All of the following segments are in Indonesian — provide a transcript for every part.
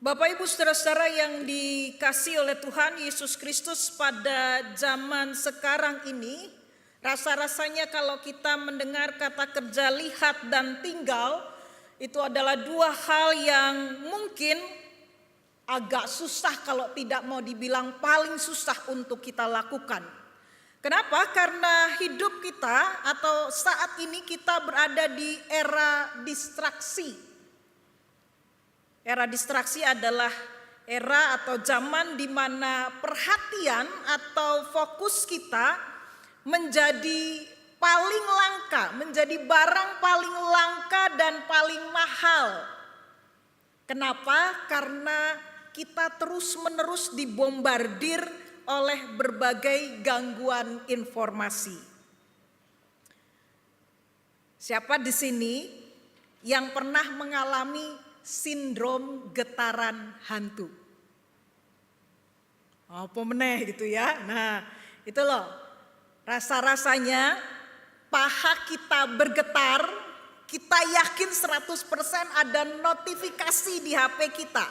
Bapak Ibu saudara-saudara yang dikasihi oleh Tuhan Yesus Kristus, pada zaman sekarang ini rasa-rasanya kalau kita mendengar kata kerja lihat dan tinggal, itu adalah dua hal yang mungkin agak susah, kalau tidak mau dibilang paling susah untuk kita lakukan. Kenapa? Karena hidup kita atau saat ini kita berada di era distraksi. Era distraksi adalah era atau zaman di mana perhatian atau fokus kita menjadi paling langka, menjadi barang paling langka dan paling mahal. Kenapa? Karena kita terus-menerus dibombardir oleh berbagai gangguan informasi. Siapa di sini yang pernah mengalami sindrom getaran hantu? Apa meneh gitu ya. Nah, itu loh. Rasa-rasanya paha kita bergetar, kita yakin 100% ada notifikasi di HP kita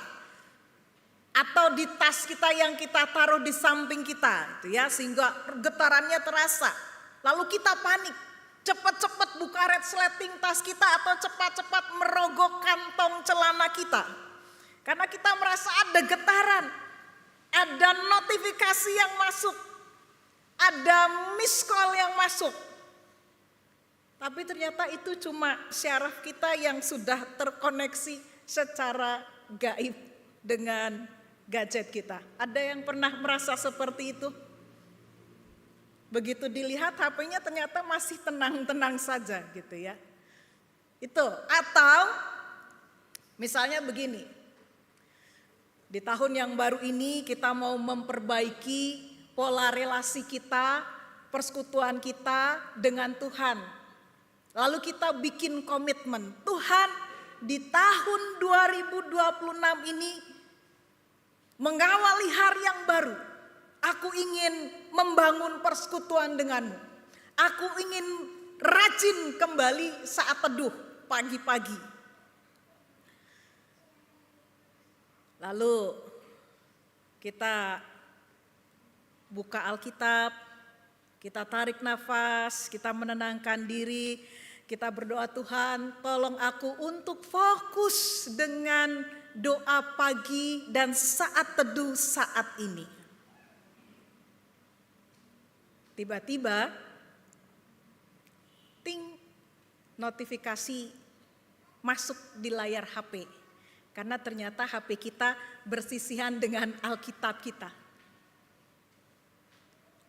atau di tas kita yang kita taruh di samping kita, gitu ya, sehingga getarannya terasa. Lalu kita panik, cepat-cepat buka resleting tas kita atau cepat-cepat merogoh kantong celana kita. Karena kita merasa ada getaran, ada notifikasi yang masuk, ada miss call yang masuk. Tapi ternyata itu cuma syaraf kita yang sudah terkoneksi secara gaib dengan gadget kita. Ada yang pernah merasa seperti itu? Begitu dilihat HP-nya ternyata masih tenang-tenang saja gitu ya. Itu, atau misalnya begini. Di tahun yang baru ini kita mau memperbaiki pola relasi kita, persekutuan kita dengan Tuhan. Lalu kita bikin komitmen, Tuhan di tahun 2026 ini mengawali hari yang baru. Aku ingin membangun persekutuan denganmu. Aku ingin rajin kembali saat teduh pagi-pagi. Lalu kita buka Alkitab, kita tarik nafas, kita menenangkan diri, kita berdoa, Tuhan tolong aku untuk fokus dengan doa pagi dan saat teduh saat ini. Tiba-tiba, ting, notifikasi masuk di layar HP. Karena ternyata HP kita bersisihan dengan Alkitab kita.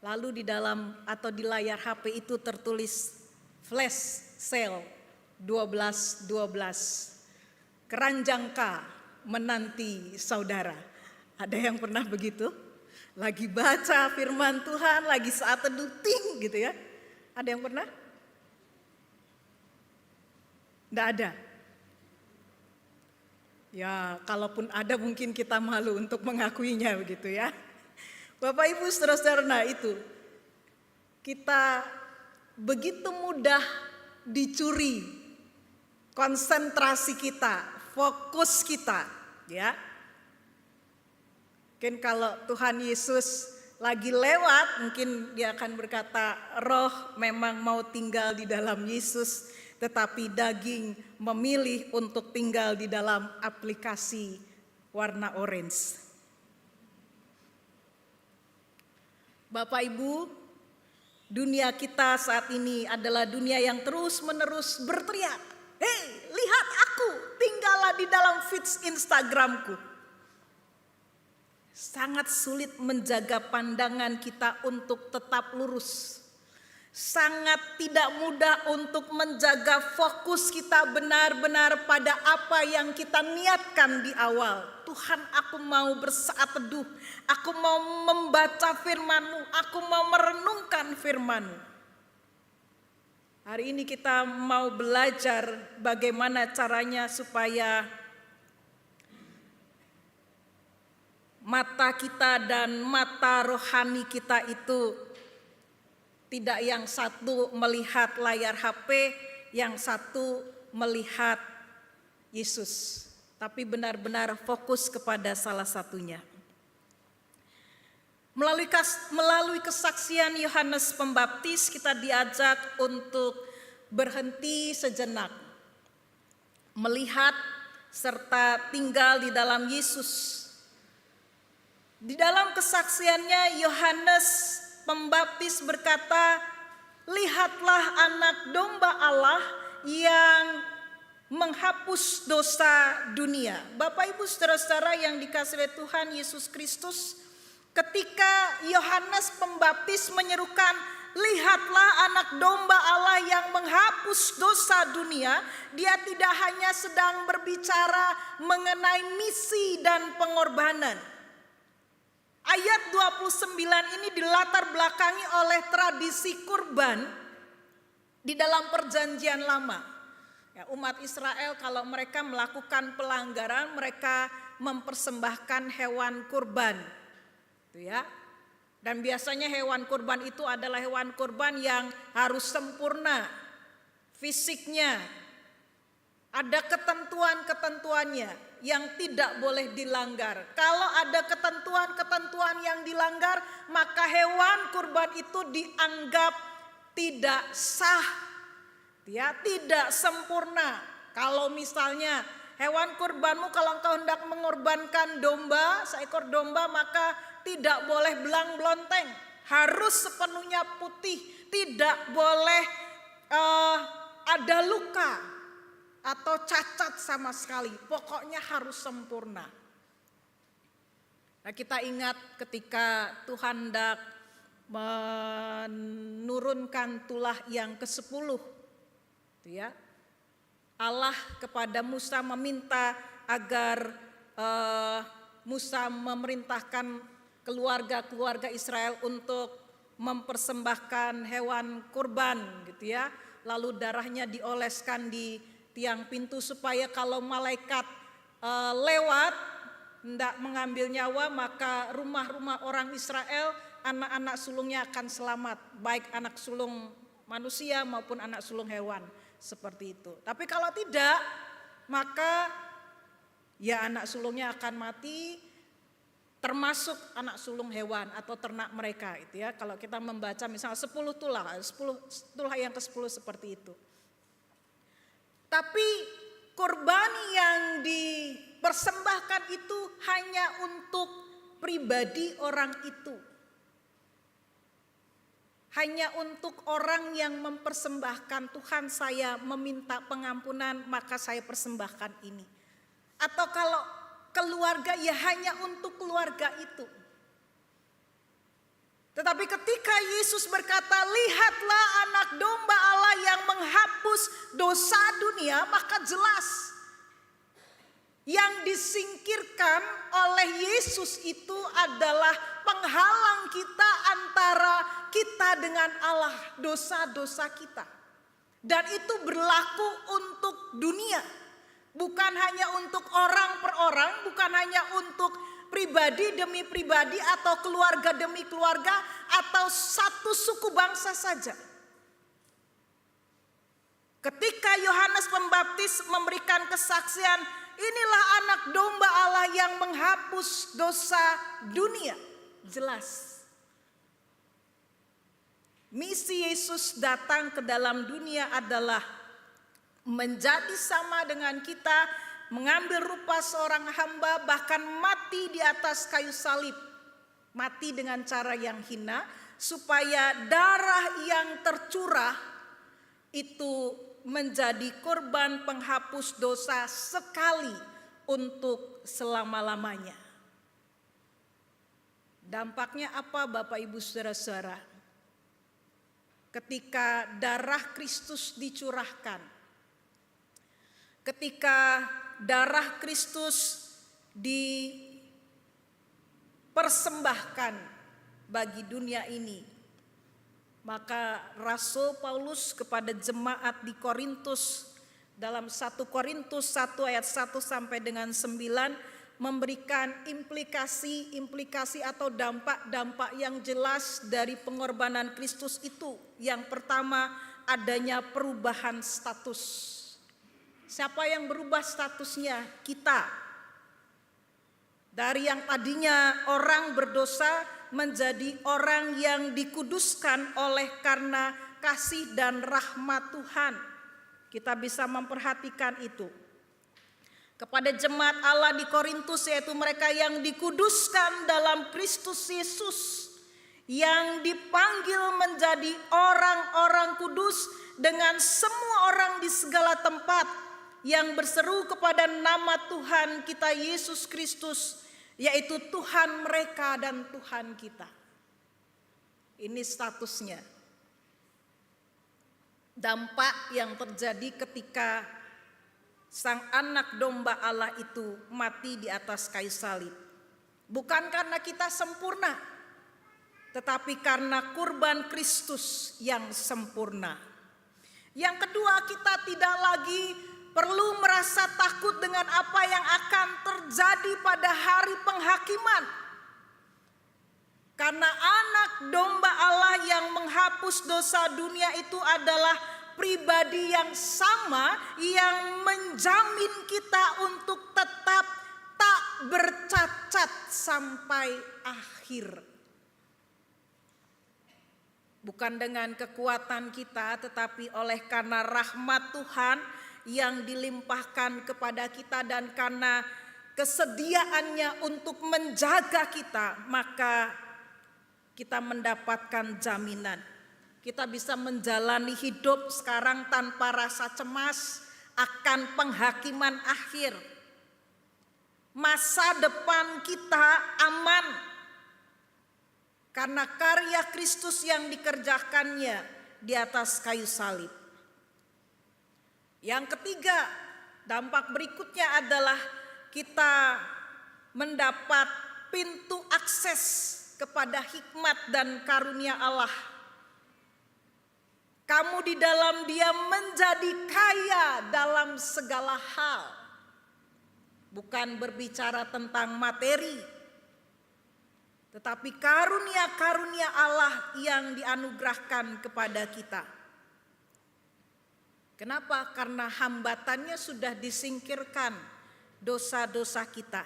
Lalu di dalam atau di layar HP itu tertulis flash sale 12.12. Keranjang K menanti saudara. Ada yang pernah begitu? Lagi baca firman Tuhan, lagi saat teduh, ting gitu ya. Ada yang pernah? Nggak ada. Ya, kalaupun ada mungkin kita malu untuk mengakuinya begitu ya. Bapak Ibu saudara-saudara, nah itu. Kita begitu mudah dicuri konsentrasi kita, fokus kita, ya. Mungkin kalau Tuhan Yesus lagi lewat, mungkin dia akan berkata, roh memang mau tinggal di dalam Yesus, tetapi daging memilih untuk tinggal di dalam aplikasi warna orange. Bapak Ibu, dunia kita saat ini adalah dunia yang terus-menerus berteriak, hei lihat aku, tinggallah di dalam feeds Instagramku. Sangat sulit menjaga pandangan kita untuk tetap lurus. Sangat tidak mudah untuk menjaga fokus kita benar-benar pada apa yang kita niatkan di awal. Tuhan, aku mau bersaat teduh, aku mau membaca firman-Mu, aku mau merenungkan firman-Mu. Hari ini kita mau belajar bagaimana caranya supaya mata kita dan mata rohani kita itu tidak yang satu melihat layar HP, yang satu melihat Yesus. tapi benar-benar fokus kepada salah satunya. Melalui kesaksian Yohanes Pembaptis, kita diajak untuk berhenti sejenak, melihat serta tinggal di dalam Yesus. Di dalam kesaksiannya, Yohanes Pembaptis berkata, "Lihatlah anak domba Allah yang menghapus dosa dunia." Bapak Ibu saudara-saudara yang dikasihi oleh Tuhan Yesus Kristus, ketika Yohanes Pembaptis menyerukan, "Lihatlah anak domba Allah yang menghapus dosa dunia," dia tidak hanya sedang berbicara mengenai misi dan pengorbanan. Ayat 29 ini dilatar belakangi oleh tradisi kurban di dalam perjanjian lama. Ya, umat Israel kalau mereka melakukan pelanggaran, mereka mempersembahkan hewan kurban. Itu ya. Dan biasanya hewan kurban itu adalah hewan kurban yang harus sempurna fisiknya. Ada ketentuan-ketentuannya yang tidak boleh dilanggar. Kalau ada ketentuan-ketentuan yang dilanggar, maka hewan kurban itu dianggap tidak sah, ya, tidak sempurna. Kalau misalnya hewan kurbanmu, kalau engkau hendak mengorbankan domba, seekor domba, maka tidak boleh belang belonteng, harus sepenuhnya putih, tidak boleh ada luka atau cacat sama sekali, pokoknya harus sempurna. Nah, kita ingat ketika Tuhan hendak menurunkan tulah yang ke-10, itu ya, Allah kepada Musa meminta agar Musa memerintahkan keluarga-keluarga Israel untuk mempersembahkan hewan kurban, gitu ya, lalu darahnya dioleskan di tiang pintu supaya kalau malaikat lewat hendak mengambil nyawa, maka rumah-rumah orang Israel, anak-anak sulungnya akan selamat, baik anak sulung manusia maupun anak sulung hewan, seperti itu. Tapi kalau tidak, maka ya anak sulungnya akan mati, termasuk anak sulung hewan atau ternak mereka, itu ya. Kalau kita membaca misalnya 10 tulah yang ke-10 seperti itu. Tapi kurban yang dipersembahkan itu hanya untuk pribadi orang itu. Hanya untuk orang yang mempersembahkan, "Tuhan, saya meminta pengampunan, maka saya persembahkan ini." Atau kalau keluarga, ya hanya untuk keluarga itu. Tetapi ketika Yesus berkata, "Lihatlah anak domba Allah yang menghapus dosa dunia," maka jelas yang disingkirkan oleh Yesus itu adalah penghalang kita antara kita dengan Allah, dosa-dosa kita. Dan itu berlaku untuk dunia, bukan hanya untuk orang per orang, bukan hanya untuk pribadi demi pribadi atau keluarga demi keluarga atau satu suku bangsa saja. Ketika Yohanes Pembaptis memberikan kesaksian, "Inilah anak domba Allah yang menghapus dosa dunia," jelas misi Yesus datang ke dalam dunia adalah menjadi sama dengan kita, mengambil rupa seorang hamba, bahkan mati di atas kayu salib. Mati dengan cara yang hina, supaya darah yang tercurah itu menjadi korban penghapus dosa sekali untuk selama-lamanya. Dampaknya apa Bapak Ibu saudara-saudara? Ketika darah Kristus dicurahkan, ketika darah Kristus dipersembahkan bagi dunia ini, maka Rasul Paulus kepada jemaat di Korintus dalam 1 Korintus 1 ayat 1 sampai dengan 9 memberikan implikasi atau dampak-dampak yang jelas dari pengorbanan Kristus itu. Yang pertama, adanya perubahan status. Siapa yang berubah statusnya? Kita. Dari yang tadinya orang berdosa menjadi orang yang dikuduskan oleh karena kasih dan rahmat Tuhan. Kita bisa memperhatikan itu. Kepada jemaat Allah di Korintus, yaitu mereka yang dikuduskan dalam Kristus Yesus, yang dipanggil menjadi orang-orang kudus dengan semua orang di segala tempat yang berseru kepada nama Tuhan kita Yesus Kristus, yaitu Tuhan mereka dan Tuhan kita. Ini statusnya. Dampak yang terjadi ketika Sang Anak Domba Allah itu mati di atas kayu salib. Bukan karena kita sempurna, tetapi karena kurban Kristus yang sempurna. Yang kedua, kita tidak lagi perlu merasa takut dengan apa yang akan terjadi pada hari penghakiman. Karena Anak Domba Allah yang menghapus dosa dunia itu adalah pribadi yang sama yang menjamin kita untuk tetap tak bercacat sampai akhir. Bukan dengan kekuatan kita, tetapi oleh karena rahmat Tuhan yang dilimpahkan kepada kita dan karena kesediaannya untuk menjaga kita, maka kita mendapatkan jaminan. Kita bisa menjalani hidup sekarang tanpa rasa cemas akan penghakiman akhir. Masa depan kita aman karena karya Kristus yang dikerjakannya di atas kayu salib. Yang ketiga, dampak berikutnya adalah kita mendapat pintu akses kepada hikmat dan karunia Allah. Kamu di dalam Dia menjadi kaya dalam segala hal. Bukan berbicara tentang materi, tetapi karunia-karunia Allah yang dianugerahkan kepada kita. Kenapa? Karena hambatannya sudah disingkirkan dosa-dosa kita.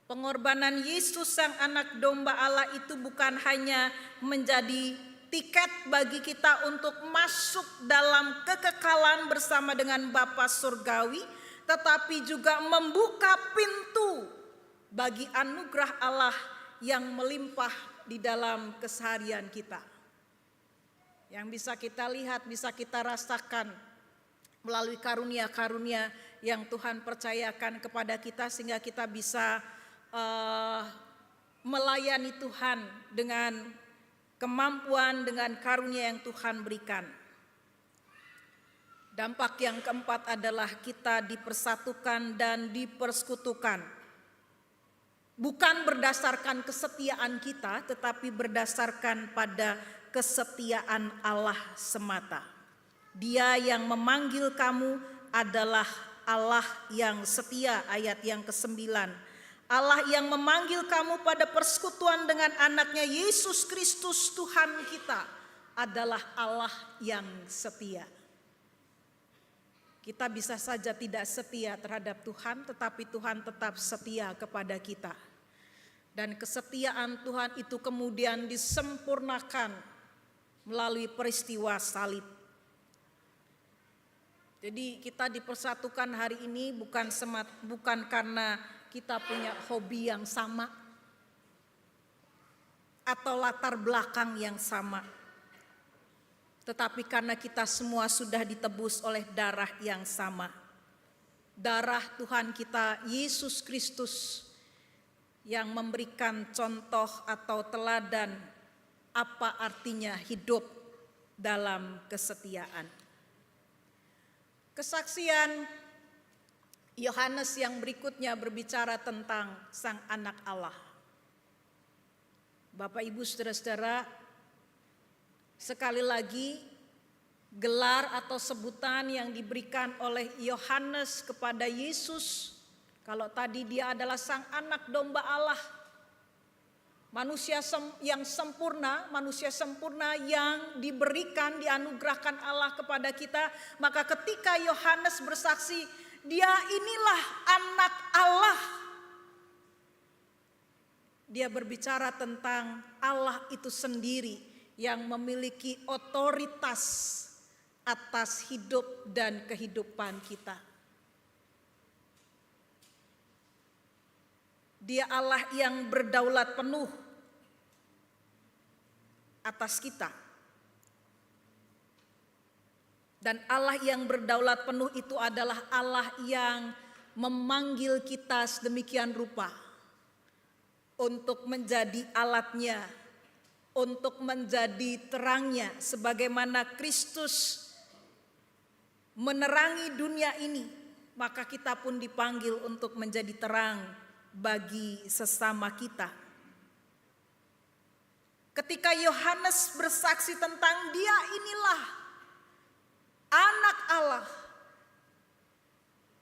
Pengorbanan Yesus Sang Anak Domba Allah itu bukan hanya menjadi tiket bagi kita untuk masuk dalam kekekalan bersama dengan Bapa Surgawi, tetapi juga membuka pintu bagi anugerah Allah yang melimpah di dalam keseharian kita. Yang bisa kita lihat, bisa kita rasakan melalui karunia-karunia yang Tuhan percayakan kepada kita, sehingga kita bisa melayani Tuhan dengan kemampuan, dengan karunia yang Tuhan berikan. Dampak yang keempat adalah kita dipersatukan dan dipersekutukan. Bukan berdasarkan kesetiaan kita, tetapi berdasarkan pada kesetiaan Allah semata. Dia yang memanggil kamu adalah Allah yang setia, ayat yang ke-9. Allah yang memanggil kamu pada persekutuan dengan anaknya Yesus Kristus Tuhan kita adalah Allah yang setia. Kita bisa saja tidak setia terhadap Tuhan, tetapi Tuhan tetap setia kepada kita. Dan kesetiaan Tuhan itu kemudian disempurnakan melalui peristiwa salib. Jadi kita dipersatukan hari ini bukan karena kita punya hobi yang sama atau latar belakang yang sama, tetapi karena kita semua sudah ditebus oleh darah yang sama. Darah Tuhan kita Yesus Kristus yang memberikan contoh atau teladan apa artinya hidup dalam kesetiaan. Kesaksian Yohanes yang berikutnya berbicara tentang Sang Anak Allah. Bapak Ibu saudara-saudara, sekali lagi gelar atau sebutan yang diberikan oleh Yohanes kepada Yesus, kalau tadi dia adalah Sang Anak Domba Allah, yang sempurna, manusia sempurna yang diberikan, dianugerahkan Allah kepada kita. Maka ketika Yohanes bersaksi, dia inilah anak Allah. Dia berbicara tentang Allah itu sendiri yang memiliki otoritas atas hidup dan kehidupan kita. Dia Allah yang berdaulat penuh atas kita. Dan Allah yang berdaulat penuh itu adalah Allah yang memanggil kita sedemikian rupa untuk menjadi alatnya, untuk menjadi terangnya, sebagaimana Kristus menerangi dunia ini, maka kita pun dipanggil untuk menjadi terang bagi sesama kita. Ketika Yohanes bersaksi tentang dia inilah anak Allah,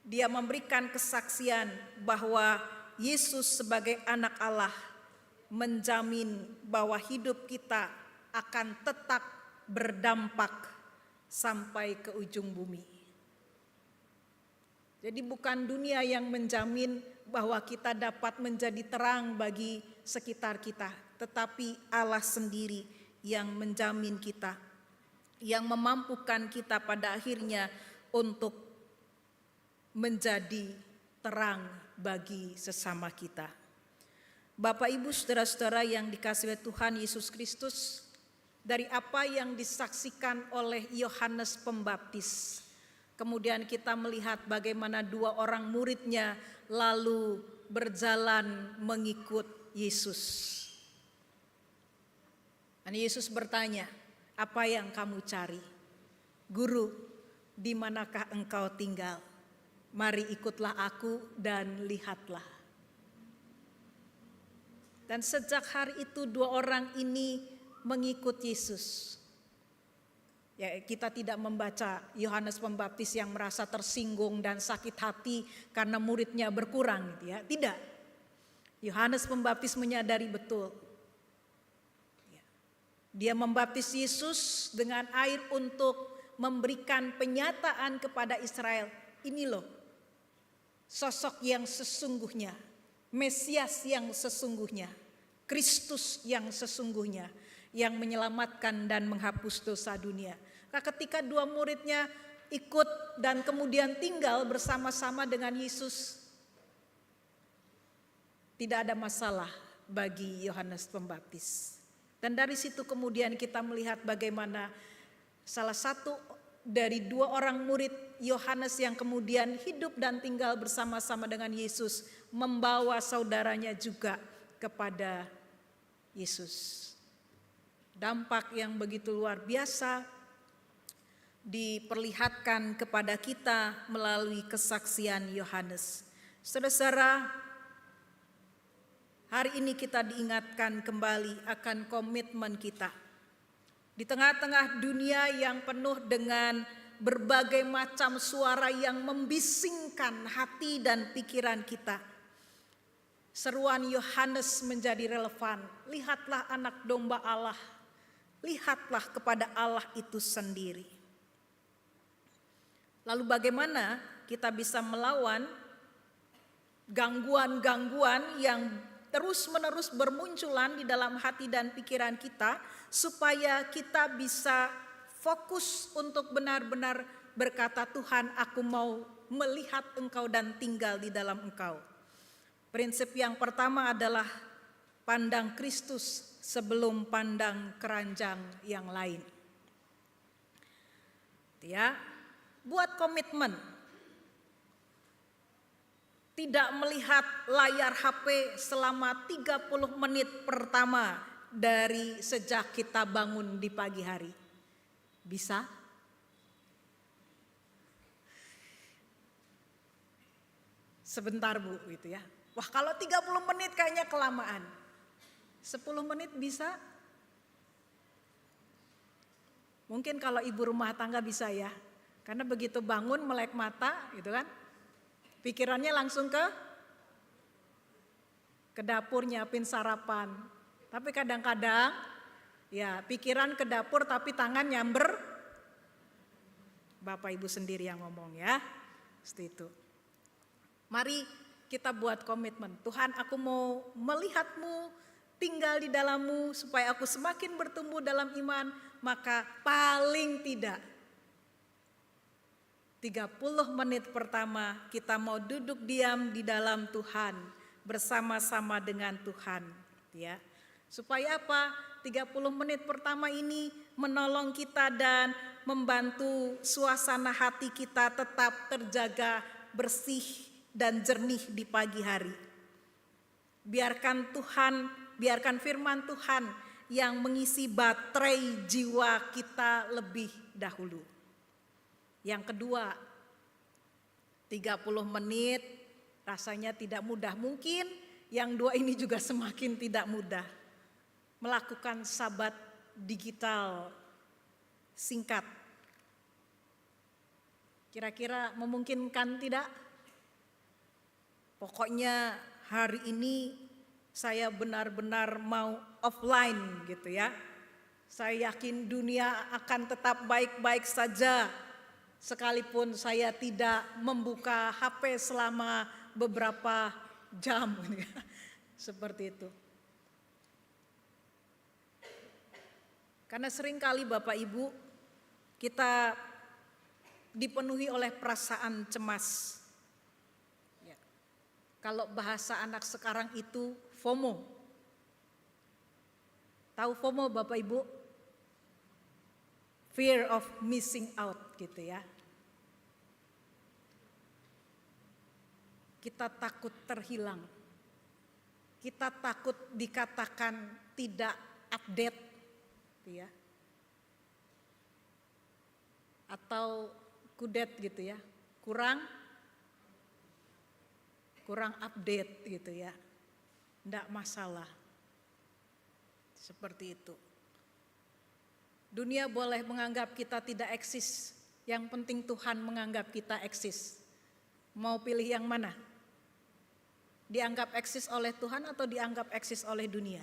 dia memberikan kesaksian bahwa Yesus sebagai anak Allah menjamin bahwa hidup kita akan tetap berdampak sampai ke ujung bumi. Jadi bukan dunia yang menjamin bahwa kita dapat menjadi terang bagi sekitar kita, tetapi Allah sendiri yang menjamin kita, yang memampukan kita pada akhirnya untuk menjadi terang bagi sesama kita. Bapak Ibu saudara-saudara yang dikasihi oleh Tuhan Yesus Kristus, dari apa yang disaksikan oleh Yohanes Pembaptis, kemudian kita melihat bagaimana dua orang muridnya lalu berjalan mengikut Yesus. Dan Yesus bertanya, apa yang kamu cari? Guru, di manakah engkau tinggal? Mari ikutlah aku dan lihatlah. Dan sejak hari itu dua orang ini mengikut Yesus. Ya, kita tidak membaca Yohanes Pembaptis yang merasa tersinggung dan sakit hati karena muridnya berkurang gitu ya. Tidak. Yohanes Pembaptis menyadari betul. Dia membaptis Yesus dengan air untuk memberikan penyataan kepada Israel. Ini loh sosok yang sesungguhnya, Mesias yang sesungguhnya, Kristus yang sesungguhnya, yang menyelamatkan dan menghapus dosa dunia. Nah, ketika dua muridnya ikut dan kemudian tinggal bersama-sama dengan Yesus, tidak ada masalah bagi Yohanes Pembaptis. Dan dari situ kemudian kita melihat bagaimana salah satu dari dua orang murid Yohanes yang kemudian hidup dan tinggal bersama-sama dengan Yesus membawa saudaranya juga kepada Yesus. Dampak yang begitu luar biasa diperlihatkan kepada kita melalui kesaksian Yohanes. Saudara-saudara, hari ini kita diingatkan kembali akan komitmen kita. Di tengah-tengah dunia yang penuh dengan berbagai macam suara yang membisingkan hati dan pikiran kita, seruan Yohanes menjadi relevan. Lihatlah anak domba Allah, lihatlah kepada Allah itu sendiri. Lalu bagaimana kita bisa melawan gangguan-gangguan yang terus-menerus bermunculan di dalam hati dan pikiran kita, supaya kita bisa fokus untuk benar-benar berkata, Tuhan, aku mau melihat Engkau dan tinggal di dalam Engkau. Prinsip yang pertama adalah pandang Kristus sebelum pandang keranjang yang lain. Ya, buat komitmen. Tidak melihat layar HP selama 30 menit pertama dari sejak kita bangun di pagi hari. Bisa? Sebentar Bu, gitu ya. Wah, kalau 30 menit kayaknya kelamaan. 10 menit bisa? Mungkin kalau ibu rumah tangga bisa ya. Karena begitu bangun melek mata gitu kan. Pikirannya langsung ke dapur nyiapin sarapan. Tapi kadang-kadang ya pikiran ke dapur tapi tangan nyamber. Bapak Ibu sendiri yang ngomong ya. Seperti itu. Mari kita buat komitmen. Tuhan, aku mau melihat-Mu, tinggal di dalam-Mu supaya aku semakin bertumbuh dalam iman. Maka paling tidak 30 menit pertama kita mau duduk diam di dalam Tuhan, bersama-sama dengan Tuhan, ya. Supaya apa? 30 menit pertama ini menolong kita dan membantu suasana hati kita tetap terjaga bersih dan jernih di pagi hari. Biarkan Tuhan, biarkan firman Tuhan yang mengisi baterai jiwa kita lebih dahulu. Yang kedua, 30 menit rasanya tidak mudah. Mungkin yang dua ini juga semakin tidak mudah. Melakukan sabat digital singkat. Kira-kira memungkinkan tidak? Pokoknya hari ini saya benar-benar mau offline gitu ya. Saya yakin dunia akan tetap baik-baik saja. Sekalipun saya tidak membuka HP selama beberapa jam. Seperti itu. Karena seringkali Bapak Ibu kita dipenuhi oleh perasaan cemas. Ya. Kalau bahasa anak sekarang itu FOMO. Tahu FOMO Bapak Ibu? Fear of missing out gitu ya. Kita takut terhilang. Kita takut dikatakan tidak update ya. Atau kudet gitu ya. Kurang update gitu ya. Enggak masalah. Seperti itu. Dunia boleh menganggap kita tidak eksis. Yang penting Tuhan menganggap kita eksis. Mau pilih yang mana? Dianggap eksis oleh Tuhan atau dianggap eksis oleh dunia?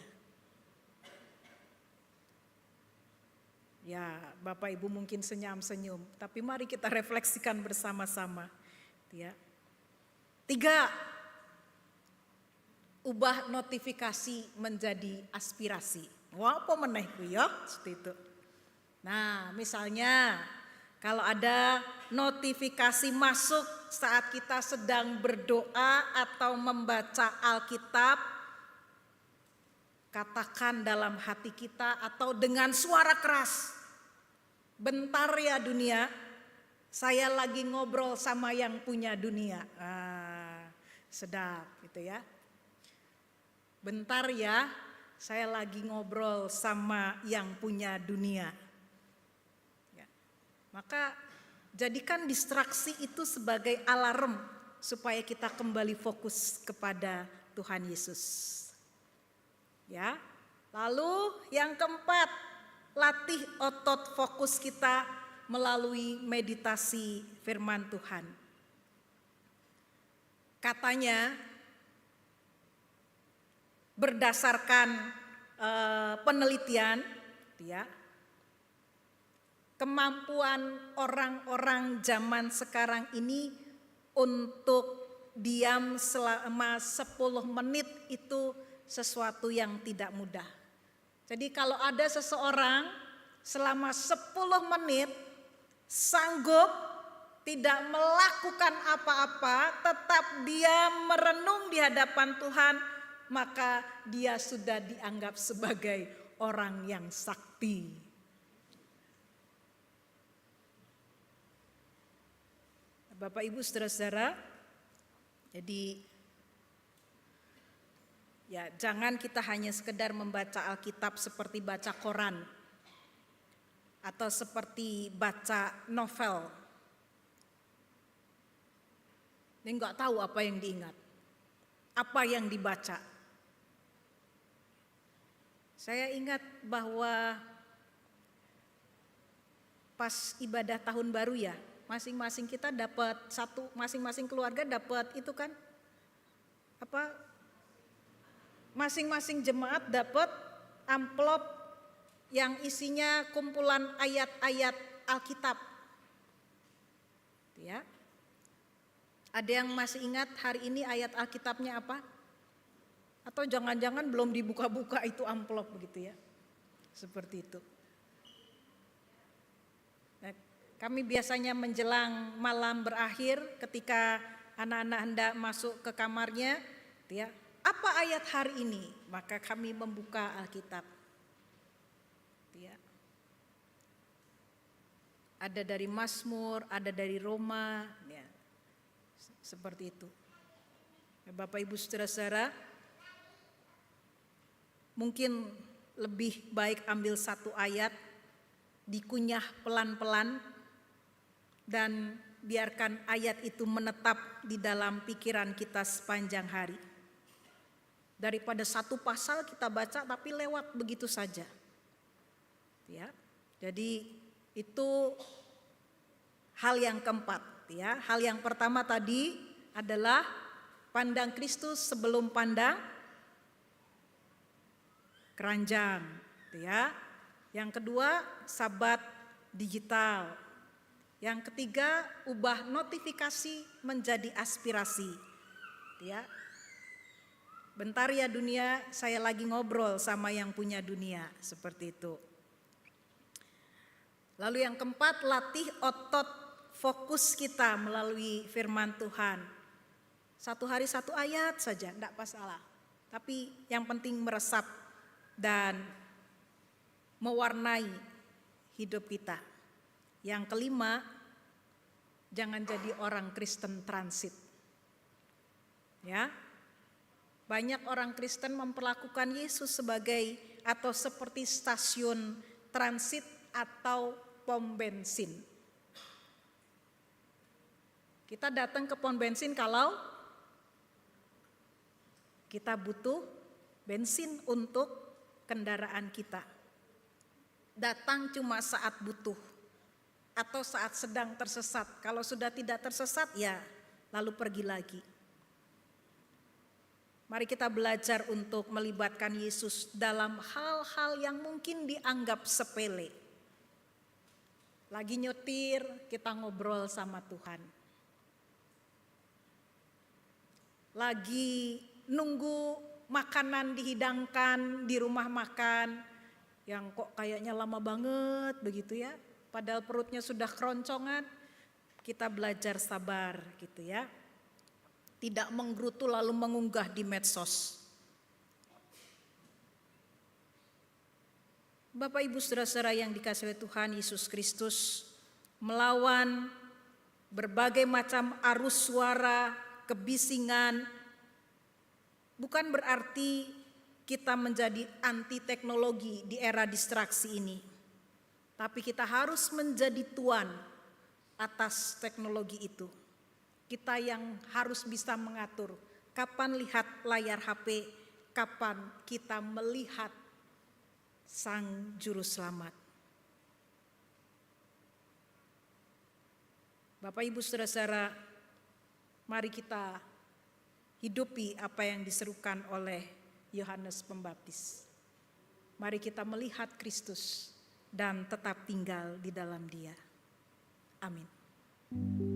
Ya, Bapak Ibu mungkin senyum-senyum, tapi mari kita refleksikan bersama-sama. Ya. 3, ubah notifikasi menjadi aspirasi. Wah, apa meneh ku ya? Seperti itu. Nah, misalnya kalau ada notifikasi masuk saat kita sedang berdoa atau membaca Alkitab, katakan dalam hati kita atau dengan suara keras, bentar ya dunia, saya lagi ngobrol sama yang punya dunia. Sedap gitu ya. Bentar ya, saya lagi ngobrol sama yang punya dunia. Ya. Maka jadikan distraksi itu sebagai alarm supaya kita kembali fokus kepada Tuhan Yesus. Ya. Lalu yang keempat, latih otot fokus kita melalui meditasi firman Tuhan. Katanya berdasarkan penelitian ya, kemampuan orang-orang zaman sekarang ini untuk diam selama 10 menit itu sesuatu yang tidak mudah. Jadi kalau ada seseorang selama 10 menit sanggup tidak melakukan apa-apa, tetap dia merenung di hadapan Tuhan, maka dia sudah dianggap sebagai orang yang sakti. Bapak Ibu saudara-saudara, jadi ya jangan kita hanya sekedar membaca Alkitab seperti baca koran atau seperti baca novel. Ini enggak tahu apa yang diingat, apa yang dibaca. Saya ingat bahwa pas ibadah tahun baru ya, masing-masing kita dapat satu, masing-masing keluarga dapat itu kan, apa? Masing-masing jemaat dapat amplop yang isinya kumpulan ayat-ayat Alkitab. Ya. Ada yang masih ingat hari ini ayat Alkitabnya apa? Atau jangan-jangan belum dibuka-buka itu amplop begitu ya. Seperti itu. Nah, kami biasanya menjelang malam berakhir ketika anak-anak hendak masuk ke kamarnya, ya, apa ayat hari ini? Maka kami membuka Alkitab. Ya. Ada dari Mazmur, ada dari Roma, ya. Seperti itu. Bapak Ibu saudara-saudara, mungkin lebih baik ambil satu ayat, dikunyah pelan-pelan, dan biarkan ayat itu menetap di dalam pikiran kita sepanjang hari. Daripada satu pasal kita baca tapi lewat begitu saja. Ya. Jadi itu hal yang keempat. Ya, hal yang pertama tadi adalah pandang Kristus sebelum pandang keranjang, ya. Yang kedua, sabat digital. Yang ketiga, ubah notifikasi menjadi aspirasi. Ya. Bentar ya dunia, saya lagi ngobrol sama yang punya dunia, seperti itu. Lalu yang keempat, latih otot fokus kita melalui firman Tuhan. Satu hari satu ayat saja, tidak masalah. Tapi yang penting meresap dan mewarnai hidup kita. Yang kelima, jangan jadi orang Kristen transit. Ya, banyak orang Kristen memperlakukan Yesus sebagai atau seperti stasiun transit atau pom bensin. Kita datang ke pom bensin kalau kita butuh bensin untuk kendaraan kita. Datang cuma saat butuh atau saat sedang tersesat. Kalau sudah tidak tersesat ya lalu pergi lagi. Mari kita belajar untuk melibatkan Yesus dalam hal-hal yang mungkin dianggap sepele. Lagi nyetir, kita ngobrol sama Tuhan. Lagi nunggu makanan dihidangkan di rumah makan, yang kok kayaknya lama banget begitu ya. Padahal perutnya sudah keroncongan, kita belajar sabar gitu ya. Tidak menggerutu lalu mengunggah di medsos. Bapak Ibu saudara-saudara yang dikasihi oleh Tuhan Yesus Kristus, melawan berbagai macam arus suara, kebisingan, bukan berarti kita menjadi anti teknologi di era distraksi ini. Tapi kita harus menjadi tuan atas teknologi itu. Kita yang harus bisa mengatur kapan lihat layar HP, kapan kita melihat Sang Juru Selamat. Bapak Ibu saudara-saudara, mari kita hidupi apa yang diserukan oleh Yohanes Pembaptis. Mari kita melihat Kristus dan tetap tinggal di dalam Dia. Amin.